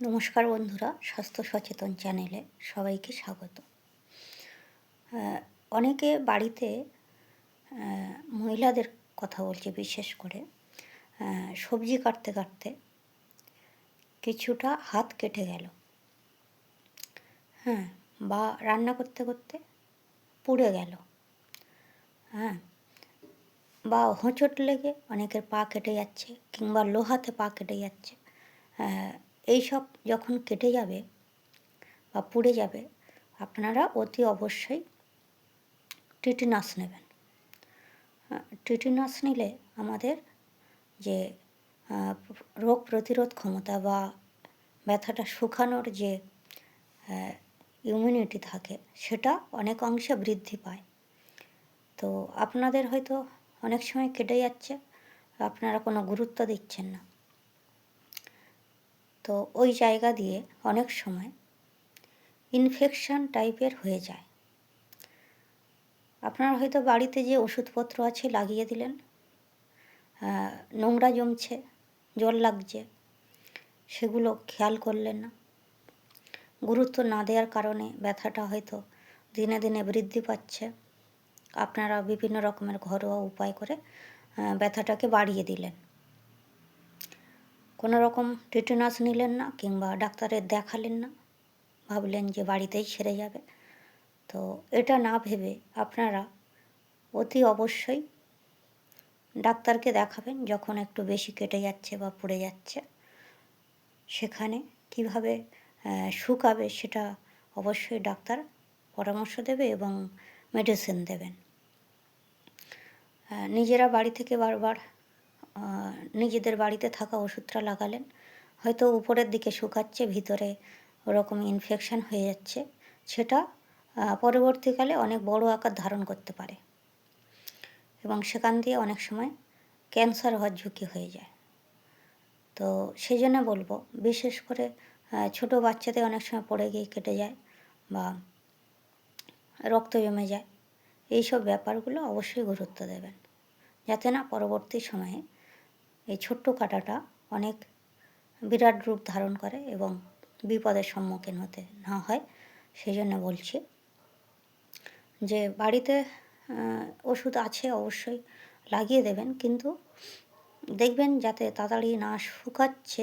নমস্কার বন্ধুরা, স্বাস্থ্য সচেতন চ্যানেলে সবাইকে স্বাগত। অনেকে বাড়িতে মহিলাদের কথা বলছি বিশেষ করে, সবজি কাটতে কাটতে কিছুটা হাত কেটে গেল, বা রান্না করতে করতে পুড়ে গেল, বা হোঁচট লেগে অনেকের পা কেটে যাচ্ছে, কিংবা লোহাতে পা কেটে যাচ্ছে। এইসব যখন কেটে যাবে বা পুড়ে যাবে, আপনারা অতি অবশ্যই টিটেনাস নেবেন। টিটেনাস নিলে আমাদের যে রোগ প্রতিরোধ ক্ষমতা বা ব্যথাটা শুকানোর যে ইমিউনিটি থাকে, সেটা অনেক অংশে বৃদ্ধি পায়। তো আপনাদের হয়তো অনেক সময় কেটে যাচ্ছে, আপনারা কোনো গুরুত্ব দিচ্ছেন না। তো ওই জায়গা দিয়ে অনেক সময় ইনফেকশন টাইপের হয়ে যায়। আপনার হয়তো বাড়িতে যে ওষুধপত্র আছে লাগিয়ে দিলেন, নোংরা জমছে, জল লাগছে, সেগুলো খেয়াল করলেন না। গুরুত্ব না দেওয়ার কারণে ব্যথাটা হয়তো দিনে দিনে বৃদ্ধি পাচ্ছে। আপনারা বিভিন্ন রকমের ঘরোয়া উপায় করে ব্যথাটাকে বাড়িয়ে দিলেন। কোনো রকম টিটেনাস নিলেন না, কিংবা ডাক্তারের দেখালেন না, ভাবলেন যে বাড়িতেই সেরে যাবে। তো এটা না ভেবে আপনারা অতি অবশ্যই ডাক্তারকে দেখাবেন। যখন একটু বেশি কেটে যাচ্ছে বা পুড়ে যাচ্ছে, সেখানে কিভাবে শুকাবে সেটা অবশ্যই ডাক্তার পরামর্শ দেবে এবং মেডিসিন দেবেন। নিজেরা বাড়ি থেকে বারবার নিজেদের বাড়িতে থাকা ওষুধটা লাগালেন, হয়তো উপরের দিকে শুকাচ্ছে, ভিতরে ওরকম ইনফেকশন হয়ে যাচ্ছে, সেটা পরবর্তীকালে অনেক বড় আকার ধারণ করতে পারে এবং সেখান দিয়ে অনেক সময় ক্যান্সার হওয়ার ঝুঁকি হয়ে যায়। তো সেই জন্য বলবো, বিশেষ করে ছোটো বাচ্চাদের অনেক সময় পড়ে গিয়ে কেটে যায় বা রক্ত জমে যায়। এইসব ব্যাপারগুলো অবশ্যই গুরুত্ব দেবেন, যাতে না পরবর্তী সময়ে এই ছোট্ট কাটাটা অনেক বিরাট রূপ ধারণ করে এবং বিপদের সম্মুখীন হতে না হয়। সেই জন্য বলছি যে বাড়িতে ওষুধ আছে অবশ্যই লাগিয়ে দেবেন, কিন্তু দেখবেন যাতে তাড়াতাড়ি না শুকাচ্ছে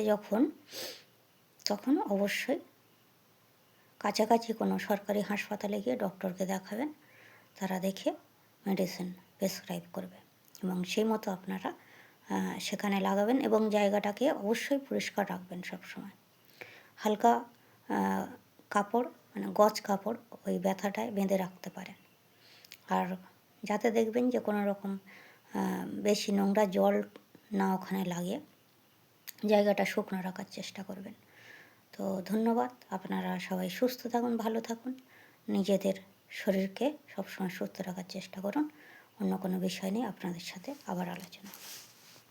তখন অবশ্যই কাছাকাছি কোনো সরকারি হাসপাতালে গিয়ে ডক্টরকে দেখাবেন। তারা দেখে মেডিসিন প্রেসক্রাইব করবে এবং সেই মতো আপনারা সেখানে লাগাবেন এবং জায়গাটাকে অবশ্যই পরিষ্কার রাখবেন সবসময়। হালকা কাপড়, মানে গজ কাপড়, ওই ব্যথাটায় বেঁধে রাখতে পারেন। আর যাতে দেখবেন যে কোনো রকম বেশি নোংরা জল না ওখানে লাগে, জায়গাটা শুকনো রাখার চেষ্টা করবেন। তো ধন্যবাদ। আপনারা সবাই সুস্থ থাকুন, ভালো থাকুন, নিজেদের শরীরকে সবসময় সুস্থ রাখার চেষ্টা করুন। অন্য কোনো বিষয় নিয়ে আপনাদের সাথে আবার আলোচনা।